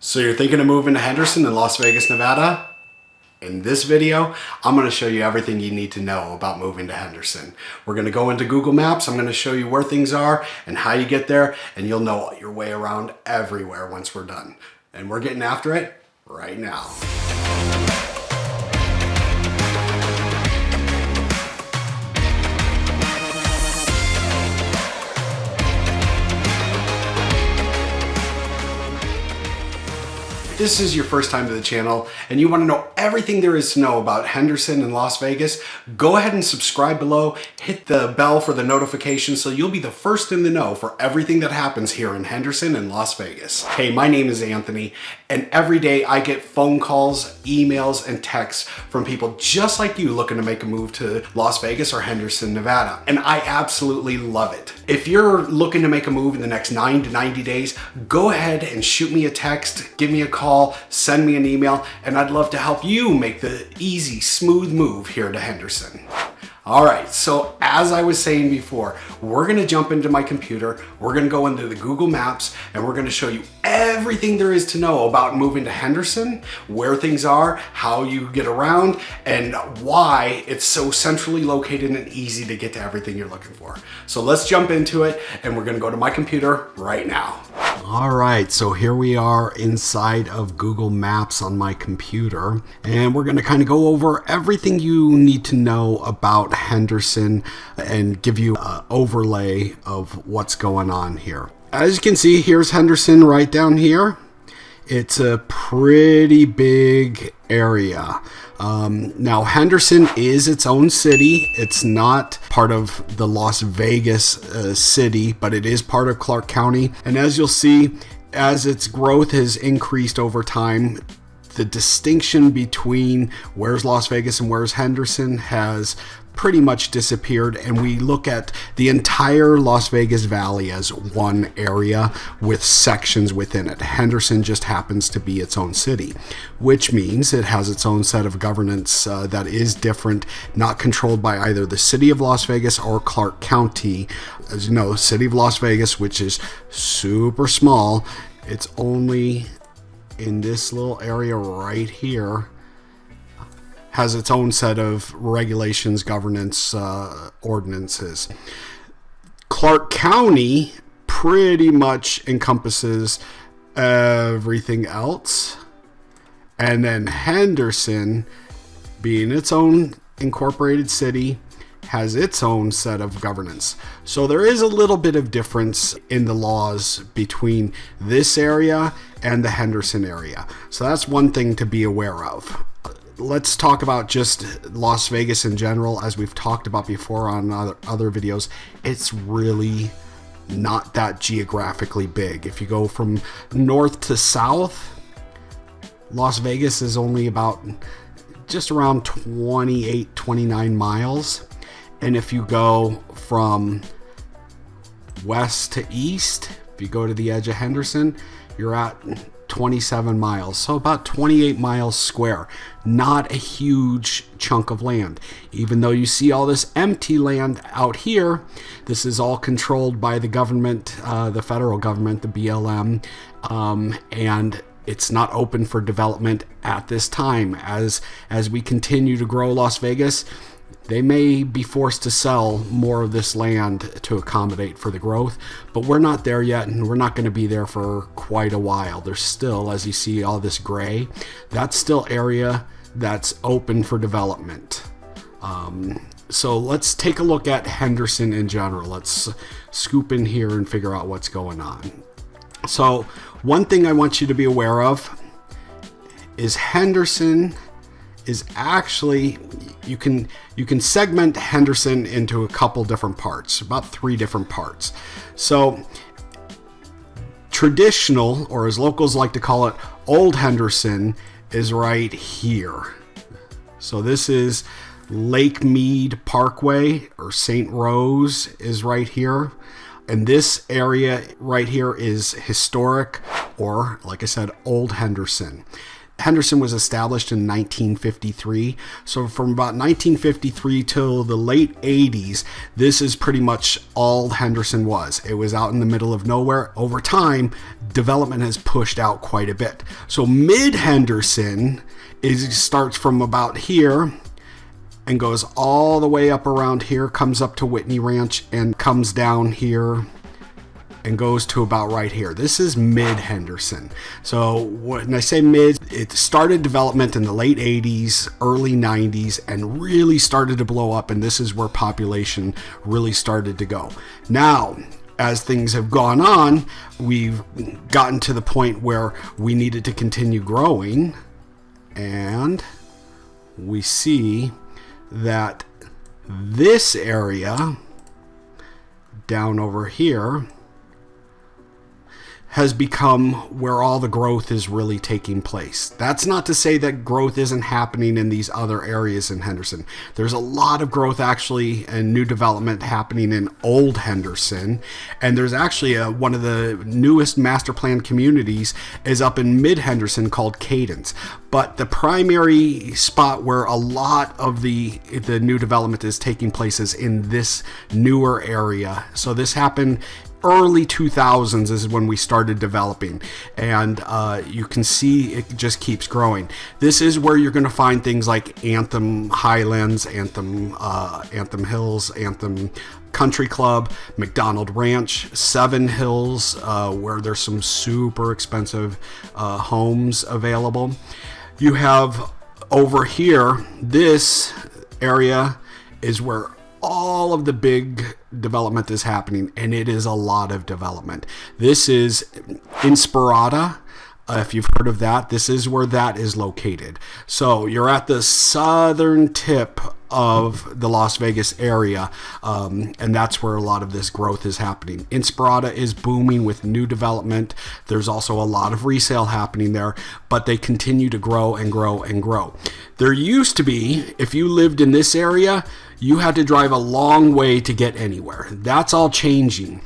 So you're thinking of moving to Henderson in Las Vegas, Nevada? In this video, I'm going to show you everything you need to know about moving to Henderson. We're going to go into Google Maps. I'm going to show you where things are and how you get there, and you'll know your way around everywhere once we're done. And we're getting after it right now. If this is your first time to the channel and you want to know everything there is to know about Henderson and Las Vegas, go ahead and subscribe below, hit the bell for the notifications so you'll be the first in the know for everything that happens here in Henderson and Las Vegas. Hey, my name is Anthony, and every day I get phone calls, emails, and texts from people just like you looking to make a move to Las Vegas or Henderson, Nevada, and I absolutely love it. If you're looking to make a move in the next 9 to 90 days, go ahead and shoot me a text, give me a call, send me an email, and I'd love to help you make the easy, smooth move here to Henderson. All right, so as I was saying before, we're gonna jump into my computer, we're gonna go into the Google Maps, and we're gonna show you everything there is to know about moving to Henderson, where things are, how you get around, and why it's so centrally located and easy to get to everything you're looking for. So let's jump into it, and we're gonna go to my computer right now. All right, so here we are inside of Google Maps on my computer, and we're going to kind of go over everything you need to know about Henderson and give you an overlay of what's going on here. As you can see, here's Henderson right down here. It's a pretty big area. Now, Henderson is its own city. It's not part of the Las Vegas city, but it is part of Clark County. And as you'll see, as its growth has increased over time, the distinction between where's Las Vegas and where's Henderson has pretty much disappeared, and we look at the entire Las Vegas Valley as one area with sections within it. Henderson just happens to be its own city, which means it has its own set of governance that is different, not controlled by either the city of Las Vegas or Clark County. As you know, city of Las Vegas, which is super small, it's only in this little area right here, has its own set of regulations, governance, ordinances. Clark County pretty much encompasses everything else. And then Henderson, being its own incorporated city, has its own set of governance. So there is a little bit of difference in the laws between this area and the Henderson area. So that's one thing to be aware of. Let's talk about just Las Vegas in general. As we've talked about before on other videos, it's really not that geographically big. If you go from north to south, Las Vegas is only about just around 28, 29 miles. And if you go from west to east, if you go to the edge of Henderson, you're at 27 miles, so about 28 miles square. Not a huge chunk of land. Even though you see all this empty land out here, this is all controlled by the government, the federal government, the BLM, and it's not open for development at this time. As we continue to grow Las Vegas, they may be forced to sell more of this land to accommodate for the growth, but we're not there yet, and we're not going to be there for quite a while. There's still, as you see all this gray, that's still area that's open for development. So let's take a look at Henderson in general. Let's scoop in here and figure out what's going on. So one thing I want you to be aware of is Henderson is actually, you can segment Henderson into a couple different parts, about 3 different parts. So traditional, or as locals like to call it, Old Henderson, is right here. So this is Lake Mead Parkway, or St. Rose is right here. And this area right here is historic, or like I said, Old Henderson. Henderson was established in 1953. So from about 1953 till the late 80s, this is pretty much all Henderson was. It was out in the middle of nowhere. Over time, development has pushed out quite a bit. So mid-Henderson starts from about here and goes all the way up around here, comes up to Whitney Ranch, and comes down here and goes to about right here. This is mid-Henderson. So when I say mid, it started development in the late 80s, early 90s, and really started to blow up, and this is where population really started to go. Now, as things have gone on, we've gotten to the point where we needed to continue growing, and we see that this area down over here has become where all the growth is really taking place. That's not to say that growth isn't happening in these other areas in Henderson. There's a lot of growth actually and new development happening in Old Henderson. And there's actually one of the newest master plan communities is up in Mid Henderson called Cadence. But the primary spot where a lot of the new development is taking place is in this newer area. So this happened early 2000s is when we started developing, and you can see it just keeps growing. This is where you're going to find things like Anthem Highlands, Anthem Hills, Anthem Country Club, McDonald Ranch, Seven Hills, where there's some super expensive homes available. You have over here, this area is where all of the big development is happening, and it is a lot of development. This is Inspirada. If you've heard of that, this is where that is located. So you're at the southern tip of the Las Vegas area, and that's where a lot of this growth is happening. Inspirada is booming with new development. There's also a lot of resale happening there, but they continue to grow and grow and grow. There used to be, if you lived in this area, you had to drive a long way to get anywhere. That's all changing.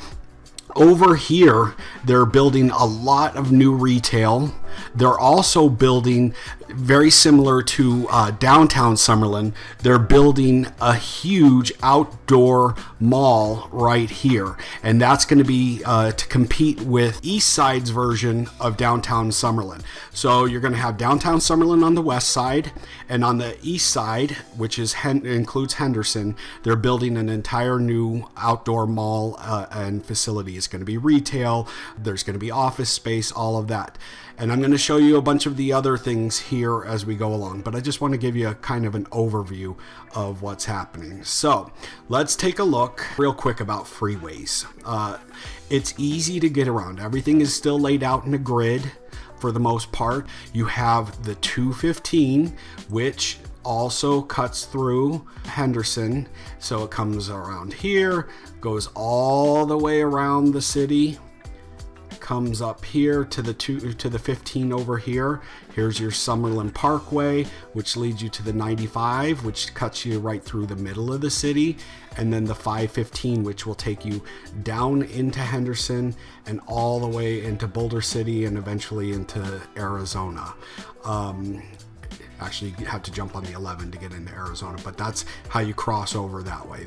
Over here, they're building a lot of new retail. They're also building, very similar to downtown Summerlin, they're building a huge outdoor mall right here. And that's going to be to compete with East Side's version of downtown Summerlin. So you're going to have downtown Summerlin on the west side, and on the east side, which includes Henderson, they're building an entire new outdoor mall and facility. It's going to be retail, there's going to be office space, all of that. And I'm going to show you a bunch of the other things here as we go along, but I just want to give you a kind of an overview of what's happening. So let's take a look real quick about freeways. It's easy to get around. Everything is still laid out in a grid for the most part. You have the 215, which also cuts through Henderson. So it comes around here, goes all the way around the city, comes up here to the 15 over here. Here's your Summerlin Parkway, which leads you to the 95, which cuts you right through the middle of the city, and then the 515, which will take you down into Henderson and all the way into Boulder City and eventually into Arizona. Actually, you have to jump on the 11 to get into Arizona, but that's how you cross over that way.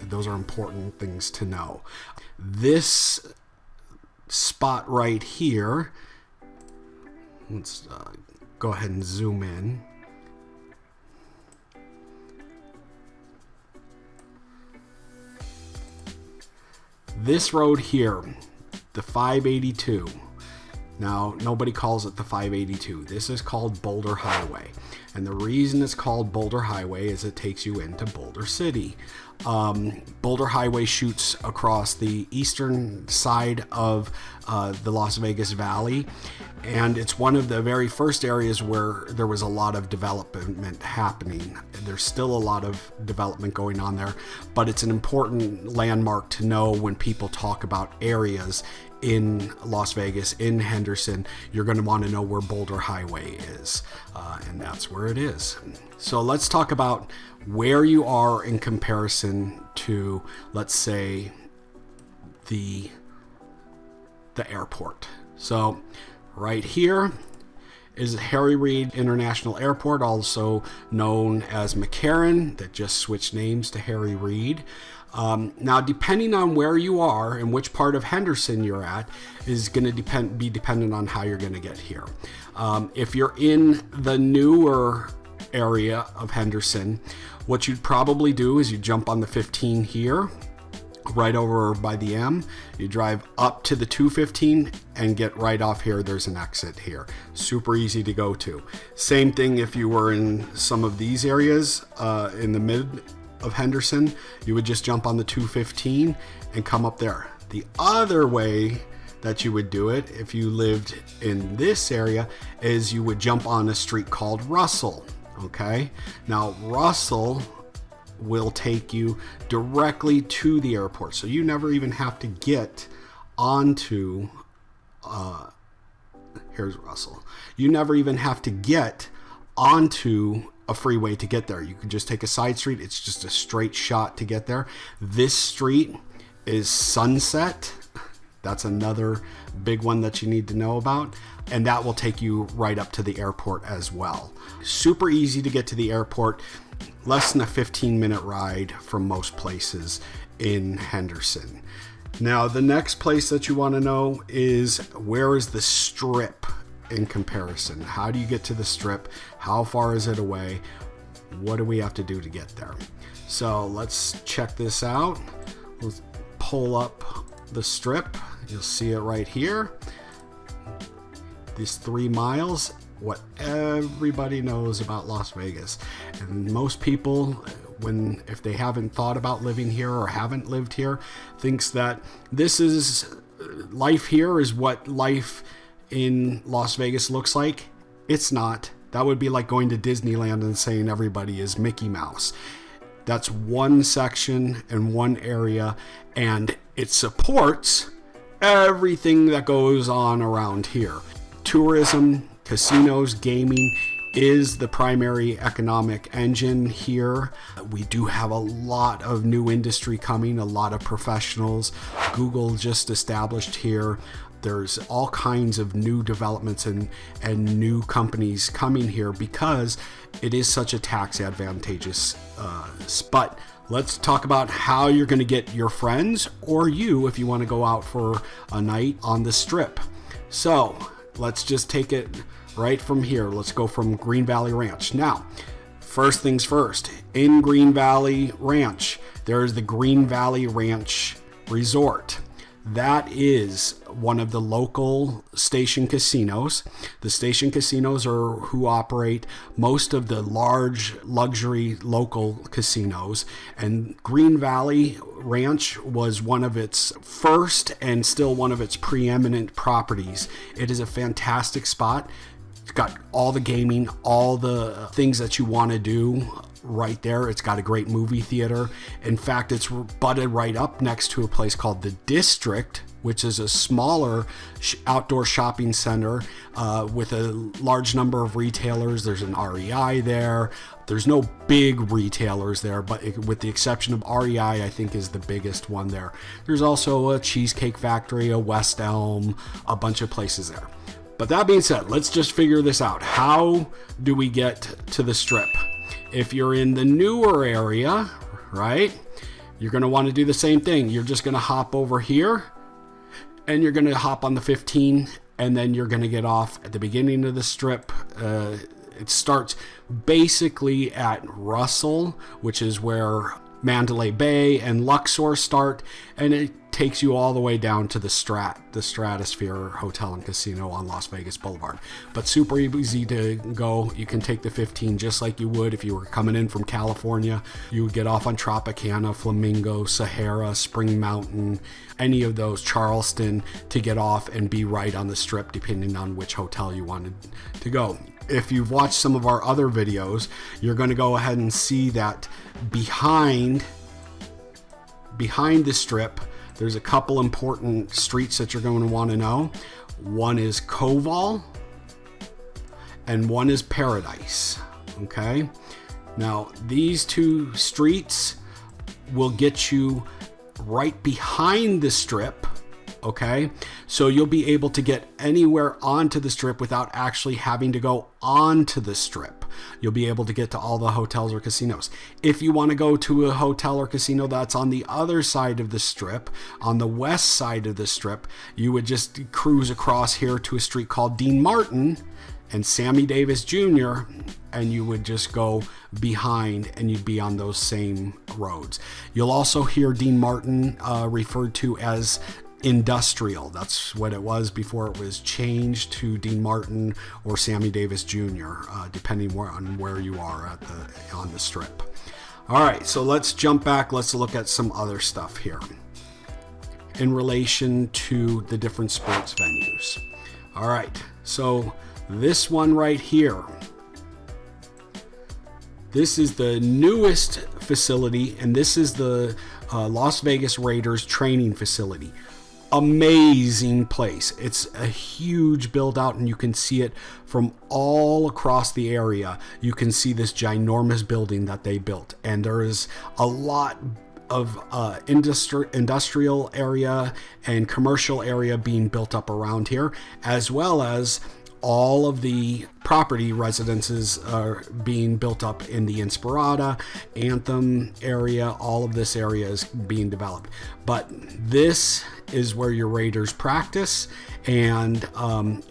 Those are important things to know. This spot right here, let's go ahead and zoom in. This road here, the 582. Now, nobody calls it the 582. This is called Boulder Highway. And the reason it's called Boulder Highway is it takes you into Boulder City. Boulder Highway shoots across the eastern side of the Las Vegas Valley. And it's one of the very first areas where there was a lot of development happening. There's still a lot of development going on there, but it's an important landmark to know when people talk about areas in Las Vegas, in Henderson. You're going to want to know where Boulder Highway is, and that's where it is. So let's talk about where you are in comparison to, let's say, the airport. So right here is Harry Reid International Airport, also known as McCarran, that just switched names to Harry Reid. Now, depending on where you are and which part of Henderson you're at is going to be dependent on how you're going to get here. If you're in the newer area of Henderson, what you'd probably do is you jump on the 15 here, right over by the M. You drive up to the 215 and get right off here. There's an exit here. Super easy to go to. Same thing if you were in some of these areas in the mid of Henderson, you would just jump on the 215 and come up there. The other way that you would do it if you lived in this area is you would jump on a street called Russell. Okay, now Russell will take you directly to the airport, so you never even have to get onto here's Russell. You never even have to get onto a freeway to get there. You can just take a side street. It's just a straight shot to get there. This street is Sunset. That's another big one that you need to know about. And that will take you right up to the airport as well. Super easy to get to the airport. Less than a 15-minute ride from most places in Henderson. Now, the next place that you want to know is, where is the Strip in comparison? How do you get to the Strip? How far is it away? What do we have to do to get there? So let's check this out. Let's pull up the Strip. You'll see it right here. These 3 miles, what everybody knows about Las Vegas. And most people, if they haven't thought about living here or haven't lived here, thinks that this is life here is what life in Las Vegas looks like. It's not. That would be like going to Disneyland and saying everybody is Mickey Mouse. That's one section and one area, and it supports everything that goes on around here. Tourism, casinos, gaming is the primary economic engine here. We do have a lot of new industry coming, a lot of professionals. Google just established here. There's all kinds of new developments and new companies coming here because it is such a tax advantageous spot. Let's talk about how you're going to get your friends or you if you want to go out for a night on the Strip. So let's just take it right from here. Let's go from Green Valley Ranch. Now, first things first, in Green Valley Ranch, there's the Green Valley Ranch Resort. That is one of the local station casinos. The station casinos are who operate most of the large luxury local casinos. And Green Valley Ranch was one of its first and still one of its preeminent properties. It is a fantastic spot. It's got all the gaming, all the things that you want to do right there. It's got a great movie theater. In fact, it's butted right up next to a place called the District, which is a smaller outdoor shopping center with a large number of retailers. There's an REI there. There's no big retailers there, but with the exception of REI, I think is the biggest one there. There's also a Cheesecake Factory, a West Elm, a bunch of places there. But that being said, let's just figure this out. How do we get to the Strip? If you're in the newer area, right, you're going to want to do the same thing. You're just going to hop over here and you're going to hop on the 15 and then you're going to get off at the beginning of the Strip. It starts basically at Russell, which is where Mandalay Bay and Luxor start, and it takes you all the way down to the Stratosphere Hotel and Casino on Las Vegas Boulevard. But super easy to go. You can take the 15 just like you would if you were coming in from California. You would get off on Tropicana, Flamingo, Sahara, Spring Mountain, any of those, Charleston, to get off and be right on the Strip depending on which hotel you wanted to go. If you've watched some of our other videos, you're going to go ahead and see that behind the Strip, there's a couple important streets that you're going to want to know. One is Koval and one is Paradise. Okay. Now, these two streets will get you right behind the Strip. okay? So you'll be able to get anywhere onto the strip without actually having to go onto the strip. You'll be able to get to all the hotels or casinos. If you want to go to a hotel or casino that's on the other side of the strip, on the west side of the strip, you would just cruise across here to a street called Dean Martin and Sammy Davis Jr., and you would just go behind and you'd be on those same roads. You'll also hear Dean Martin referred to as industrial. That's what it was before it was changed to Dean Martin or Sammy Davis Jr., depending on where you are on the strip. All right, so let's jump back. Let's look at some other stuff here in relation to the different sports venues. All right, so this one right here, this is the newest facility, and this is the Las Vegas Raiders training facility. Amazing place. It's a huge build out, and you can see it from all across the area. You can see this ginormous building that they built, and there is a lot of industrial area and commercial area being built up around here, as well as all of the property residences are being built up in the Inspirada, Anthem area. All of this area is being developed. But this is where your Raiders practice, and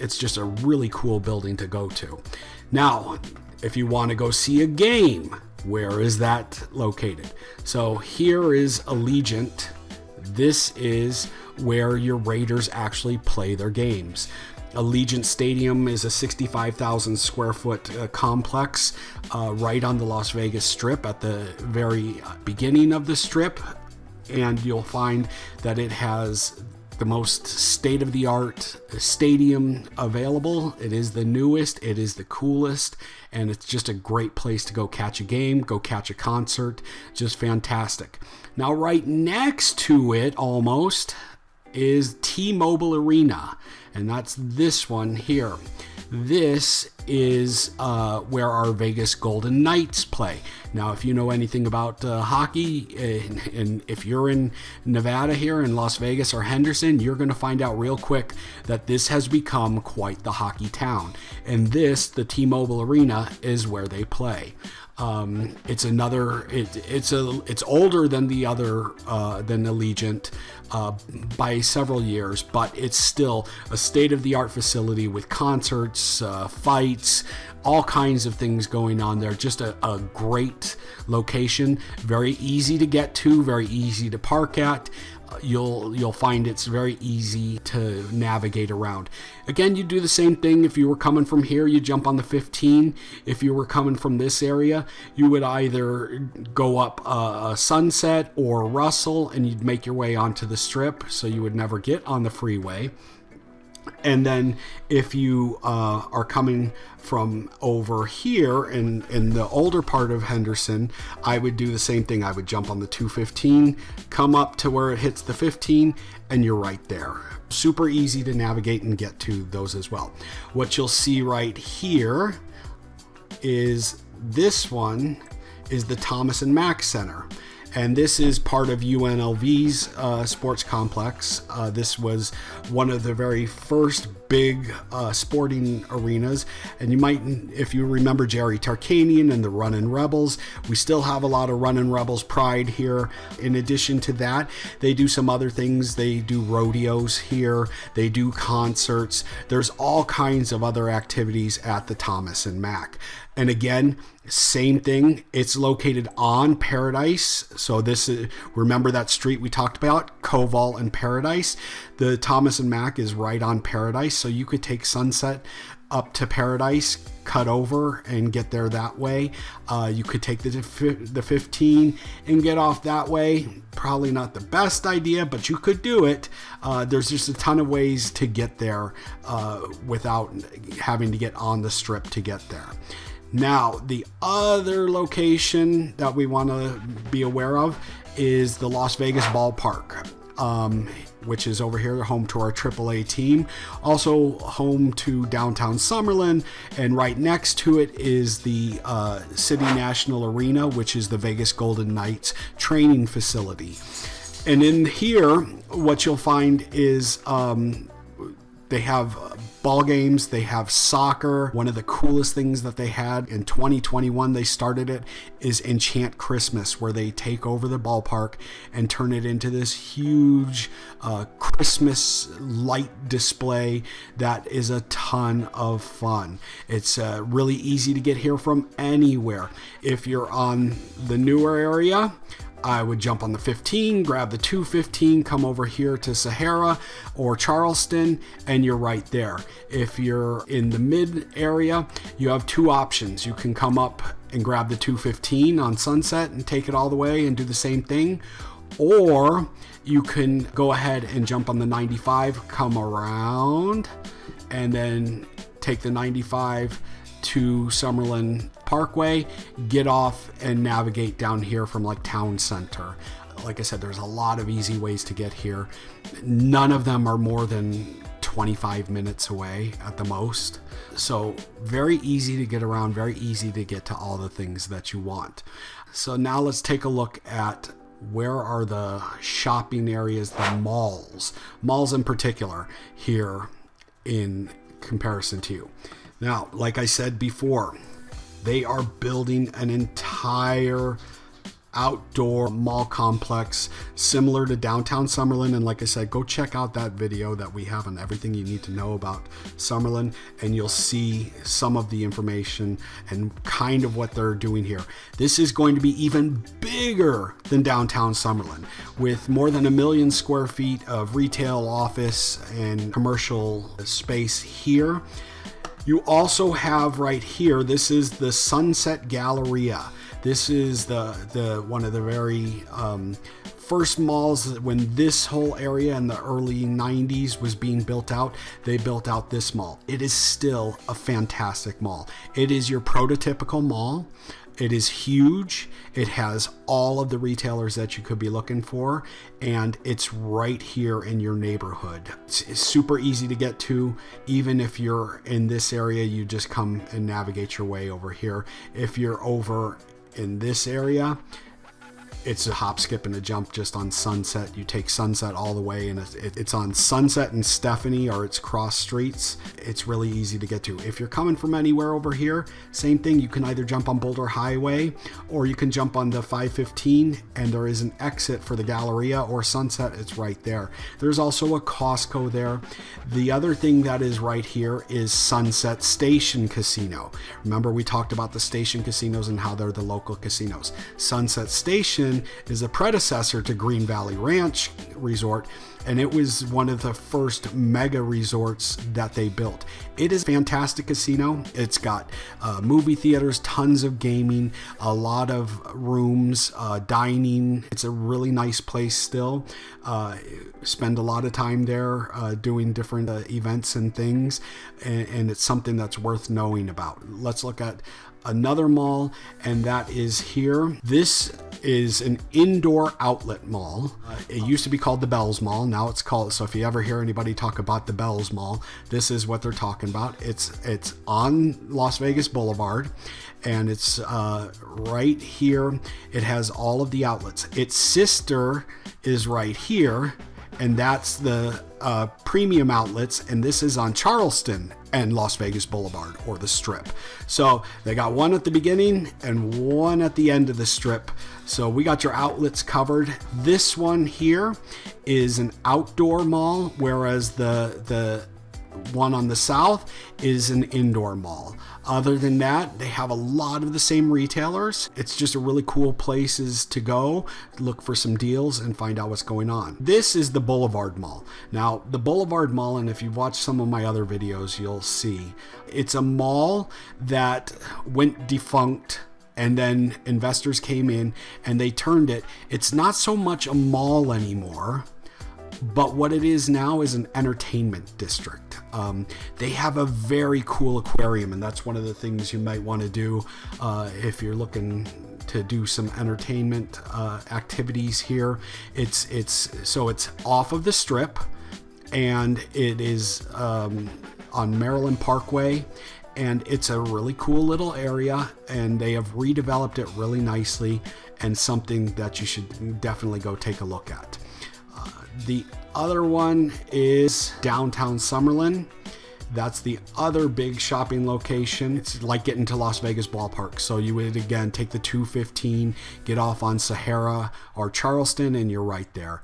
it's just a really cool building to go to. Now, if you want to go see a game, where is that located? So here is Allegiant. This is where your Raiders actually play their games. Allegiant Stadium is a 65,000 square foot complex right on the Las Vegas Strip at the very beginning of the Strip. And you'll find that it has the most state-of-the-art stadium available. It is the newest, it is the coolest, and it's just a great place to go catch a game, go catch a concert. Just fantastic. Now, right next to it almost is T-Mobile Arena, and that's this one here. This is where our Vegas Golden Knights play. Now, if you know anything about hockey, and if you're in Nevada here in Las Vegas or Henderson, you're going to find out real quick that this has become quite the hockey town. And this, the T-Mobile Arena, is where they play. It's older than the other than Allegiant by several years, but it's still a state-of-the-art facility with concerts, fights, all kinds of things going on there. Just a great location, very easy to get to, very easy to park at. You'll find it's very easy to navigate around. Again, you do the same thing. If you were coming from here, you jump on the 15. If you were coming from this area, you would either go up Sunset or Russell, and you'd make your way onto the Strip, so you would never get on the freeway. And then if you are coming from over here in the older part of Henderson, I would do the same thing. I would jump on the 215, come up to where it hits the 15, and you're right there. Super easy to navigate and get to those as well. What you'll see right here is this one is the Thomas and Mack Center. And this is part of UNLV's sports complex. This was one of the very first big sporting arenas. And you might, if you remember Jerry Tarkanian and the Runnin' Rebels, we still have a lot of Runnin' Rebels pride here. In addition to that, they do some other things. They do rodeos here. They do concerts. There's all kinds of other activities at the Thomas and Mack. And again, same thing. It's located on Paradise. So this is, remember that street we talked about, Koval and Paradise? The Thomas and Mack is right on Paradise. So you could take Sunset up to Paradise, cut over and get there that way. You could take the 15 and get off that way. Probably not the best idea, but you could do it. There's just a ton of ways to get there without having to get on the Strip to get there. Now, the other location that we want to be aware of is the Las Vegas Ballpark, which is over here, home to our AAA team. Also home to downtown Summerlin, and right next to it is the City National Arena, which is the Vegas Golden Knights training facility. And in here, what you'll find is they have ball games, they have soccer. One of the coolest things that they had in 2021, they started it, is Enchant Christmas, where they take over the ballpark and turn it into this huge Christmas light display that is a ton of fun. It's really easy to get here from anywhere. If you're on the newer area, I would jump on the 15, grab the 215, come over here to Sahara or Charleston, and you're right there. If you're in the mid area, you have two options. You can come up and grab the 215 on Sunset and take it all the way and do the same thing. Or you can go ahead and jump on the 95, come around, and then take the 95 to Summerlin Parkway, get off and navigate down here from like Town Center. Like I said, there's a lot of easy ways to get here. None of them are more than 25 minutes away at the most. So very easy to get around, very easy to get to all the things that you want. So now let's take a look at where are the shopping areas, the malls in particular here in comparison to you. Now, like I said before, they are building an entire outdoor mall complex similar to downtown Summerlin. And like I said, go check out that video that we have on everything you need to know about Summerlin, and you'll see some of the information and kind of what they're doing here. This is going to be even bigger than downtown Summerlin, with more than 1 million square feet of retail, office, and commercial space here. You also have right here, this is the Sunset Galleria. This is the one of the very first malls. When this whole area in the early 90s was being built out, they built out this mall. It is still a fantastic mall. It is your prototypical mall. It is huge. It has all of the retailers that you could be looking for, and it's right here in your neighborhood. It's super easy to get to. Even if you're in this area, you just come and navigate your way over here. If you're over in this area, it's a hop, skip, and a jump just on Sunset. You take Sunset all the way, and it's on Sunset and Stephanie, or it's cross streets. It's really easy to get to. If you're coming from anywhere over here, same thing. You can either jump on Boulder Highway, or you can jump on the 515, and there is an exit for the Galleria or Sunset. It's right there. There's also a Costco there. The other thing that is right here is Sunset Station Casino. Remember, we talked about the station casinos and how they're the local casinos. Sunset Station is a predecessor to Green Valley Ranch Resort, and it was one of the first mega resorts that they built. It is a fantastic casino. It's got movie theaters, tons of gaming, a lot of rooms, dining. It's a really nice place still. Spend a lot of time there doing different events and things, and it's something that's worth knowing about. Let's look at another mall, and that is here. This is an indoor outlet mall. It used to be called the Bells Mall. Now it's called, so if you ever hear anybody talk about the Bells Mall, this is what they're talking about. It's on Las Vegas Boulevard, and it's right here. It has all of the outlets. Its sister is right here, and that's the premium outlets, and this is on Charleston and Las Vegas Boulevard, or the Strip. So they got one at the beginning and one at the end of the Strip. So we got your outlets covered. This one here is an outdoor mall, whereas the one on the south is an indoor mall. Other than that, they have a lot of the same retailers. It's just a really cool places to go, look for some deals and find out what's going on. This is the Boulevard Mall. Now, the Boulevard Mall, and if you've watched some of my other videos, you'll see it's a mall that went defunct, and then investors came in and they turned it. It's not so much a mall anymore, but what it is now is an entertainment district. They have a very cool aquarium, and that's one of the things you might want to do if you're looking to do some entertainment activities here. It's off of the Strip, and it is on Maryland Parkway, and it's a really cool little area, and they have redeveloped it really nicely, and something that you should definitely go take a look at. The other one is downtown Summerlin. That's the other big shopping location. It's like getting to Las Vegas Ballpark. So you would, again, take the 215, get off on Sahara or Charleston, and you're right there.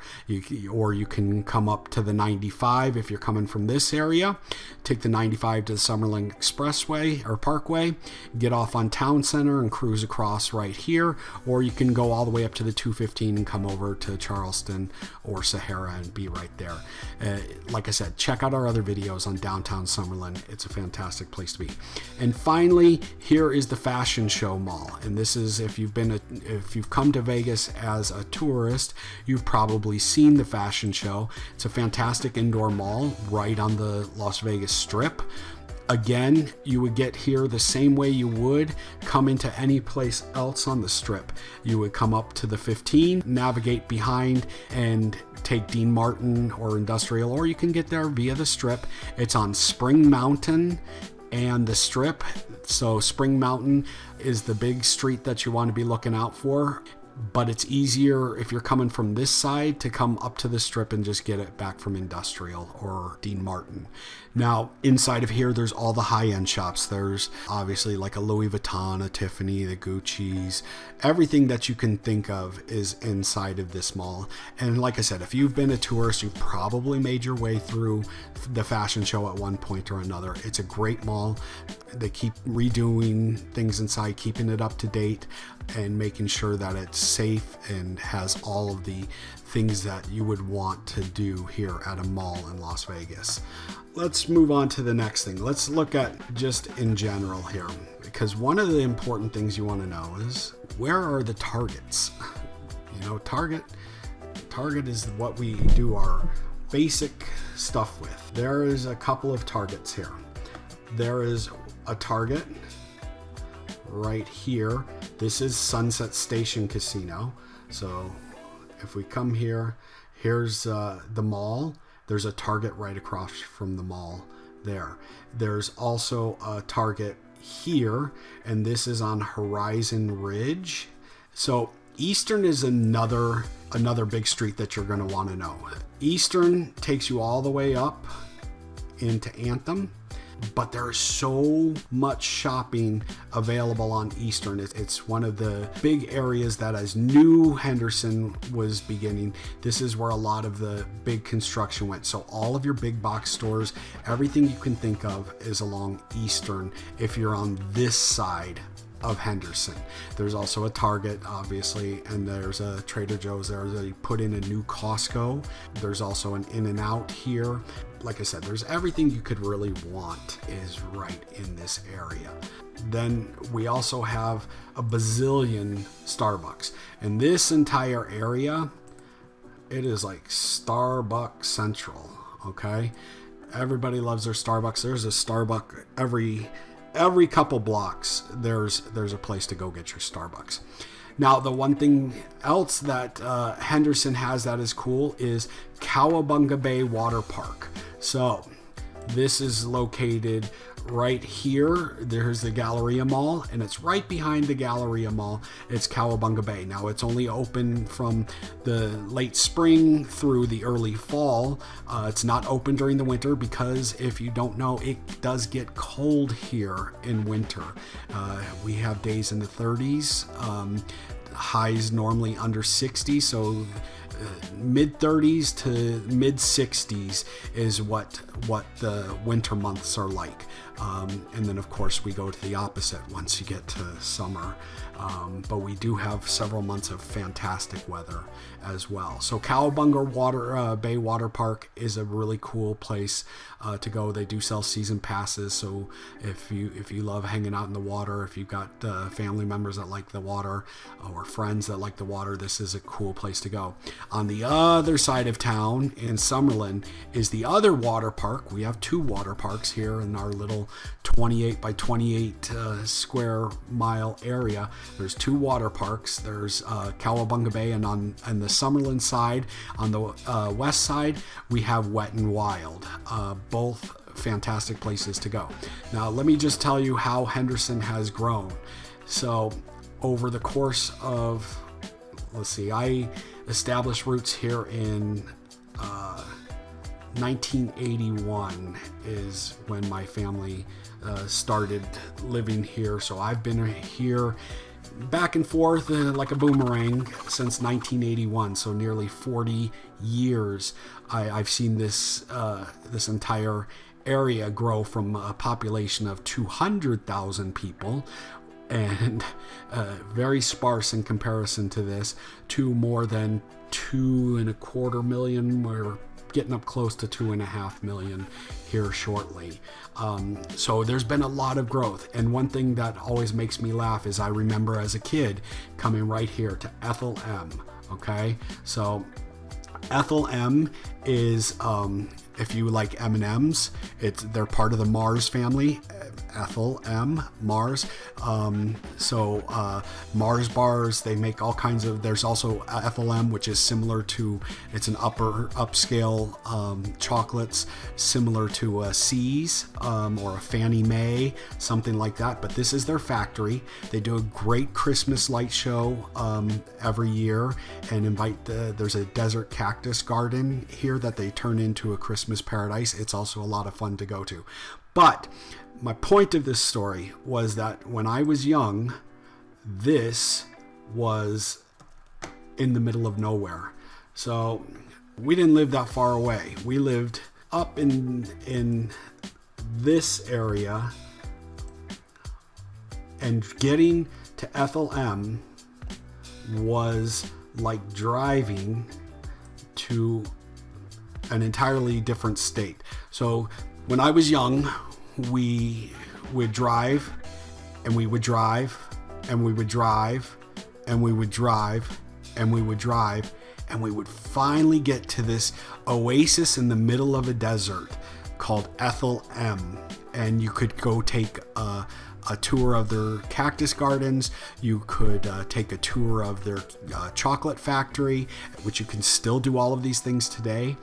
Or you can come up to the 95 if you're coming from this area. Take the 95 to the Summerlin Expressway or Parkway, get off on Town Center and cruise across right here. Or you can go all the way up to the 215 and come over to Charleston or Sahara and be right there. Like I said, check out our other videos on downtown Summerlin. It's a fantastic place to be. And finally, here is the Fashion Show Mall. And this is, if you've come to Vegas as a tourist, you've probably seen the Fashion Show. It's a fantastic indoor mall right on the Las Vegas Strip. Again, you would get here the same way you would come into any place else on the Strip. You would come up to the 15, navigate behind, and take Dean Martin or Industrial, or you can get there via the Strip. It's on Spring Mountain and the Strip. So Spring Mountain is the big street that you want to be looking out for. But it's easier if you're coming from this side to come up to the Strip and just get it back from Industrial or Dean Martin. Now, inside of here, there's all the high-end shops. There's obviously like a Louis Vuitton, a Tiffany, the Gucci's. Everything that you can think of is inside of this mall. And like I said, if you've been a tourist, you've probably made your way through the fashion show at one point or another. It's a great mall. They keep redoing things inside, keeping it up to date, and making sure that it's safe and has all of the things that you would want to do here at a mall in Las Vegas. Let's move on to the next thing. Let's look at just in general here, because one of the important things you want to know is, where are the targets? You know, Target is what we do our basic stuff with. There is a couple of Targets here. There is a Target right here. This is Sunset Station Casino. So if we come here, here's the mall. There's a Target right across from the mall there. There's also a Target here, and this is on Horizon Ridge. So Eastern is another big street that you're going to want to know. Eastern takes you all the way up into Anthem, but there's so much shopping available on Eastern. It's one of the big areas that, as new Henderson was beginning, this is where a lot of the big construction went. So all of your big box stores, everything you can think of is along Eastern if you're on this side of Henderson. There's also a Target, obviously, and there's a Trader Joe's there. They put in a new Costco. There's also an In-N-Out here. Like I said, there's everything you could really want is right in this area. Then we also have a bazillion Starbucks. And this entire area, it is like Starbucks Central, okay? Everybody loves their Starbucks. There's a Starbucks every couple blocks. There's a place to go get your Starbucks. Now, the one thing else that Henderson has that is cool is Cowabanga Bay Water Park. So this is located right here. There's the Galleria Mall, and it's right behind the Galleria Mall. It's Cowabanga Bay. Now, it's only open from the late spring through the early fall. It's not open during the winter because, if you don't know, it does get cold here in winter. We have days in the 30s, highs normally under 60, so mid 30s to mid 60s is what the winter months are like. And then, of course, we go to the opposite once you get to summer. But we do have several months of fantastic weather as well. So Cowabunga Bay Water Park is a really cool place to go. They do sell season passes, so if you love hanging out in the water, if you've got family members that like the water or friends that like the water, this is a cool place to go. On the other side of town in Summerlin is the other water park. We have two water parks here in our little 28 by 28 square mile area. There's two water parks. There's Cowabunga Bay, and on the Summerlin side, on the west side, we have Wet and Wild. Both fantastic places to go. Now, let me just tell you how Henderson has grown. So over the course of, let's see, I established roots here in 1981 is when my family started living here. So I've been here back and forth like a boomerang since 1981. So nearly 40 years. I've seen this entire area grow from a population of 200,000 people, and very sparse in comparison to this, to more than 2.25 million. We're getting up close to 2.5 million here shortly. So there's been a lot of growth. And one thing that always makes me laugh is I remember as a kid coming right here to Ethel M. Okay, so Ethel M is, if you like M&Ms, they're part of the Mars family. Ethel M, Mars. Mars bars, they make all kinds of, there's also Ethel M, which is similar to, it's an upscale chocolates, similar to a C's or a Fannie Mae, something like that. But this is their factory. They do a great Christmas light show every year, and there's a desert cactus garden here that they turn into a Christmas paradise. It's also a lot of fun to go to. But my point of this story was that when I was young, this was in the middle of nowhere. So we didn't live that far away. We lived up in this area, and getting to Ethel M was like driving to an entirely different state. So when I was young, we would drive, and we would drive, and we would drive, and we would drive, and we would drive, and we would finally get to this oasis in the middle of a desert called Ethel M. And you could go take a tour of their cactus gardens. You could take a tour of their chocolate factory, which you can still do all of these things today.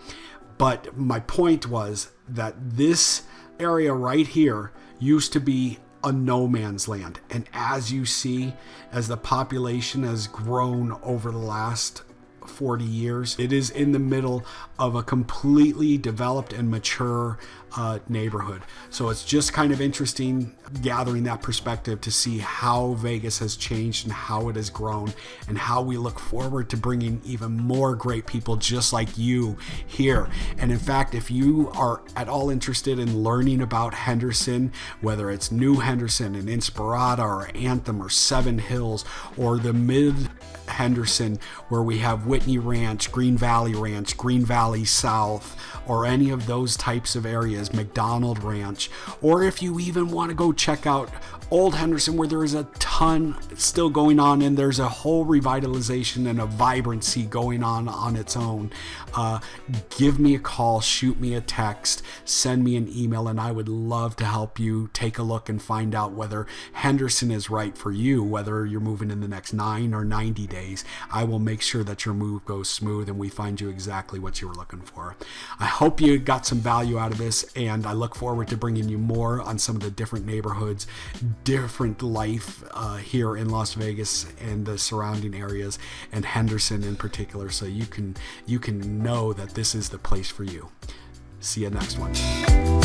But my point was that this area right here used to be a no man's land. And as you see, as the population has grown over the last 40 years, it is in the middle of a completely developed and mature neighborhood. So it's just kind of interesting gathering that perspective to see how Vegas has changed and how it has grown, and how we look forward to bringing even more great people just like you here. And in fact, if you are at all interested in learning about Henderson, whether it's New Henderson and Inspirada or Anthem or Seven Hills or the Mid Henderson, where we have Whitney Ranch, Green Valley South, or any of those types of areas, McDonald Ranch, or if you even want to go check out Old Henderson, where there is a ton still going on, and there's a whole revitalization and a vibrancy going on its own, give me a call, shoot me a text, send me an email, and I would love to help you take a look and find out whether Henderson is right for you, whether you're moving in the next 9 or 90 days. I will make sure that your move goes smooth and we find you exactly what you were looking for. I hope you got some value out of this, and I look forward to bringing you more on some of the different neighborhoods, different life here in Las Vegas and the surrounding areas, and Henderson in particular, so you can know that this is the place for you. See you next one.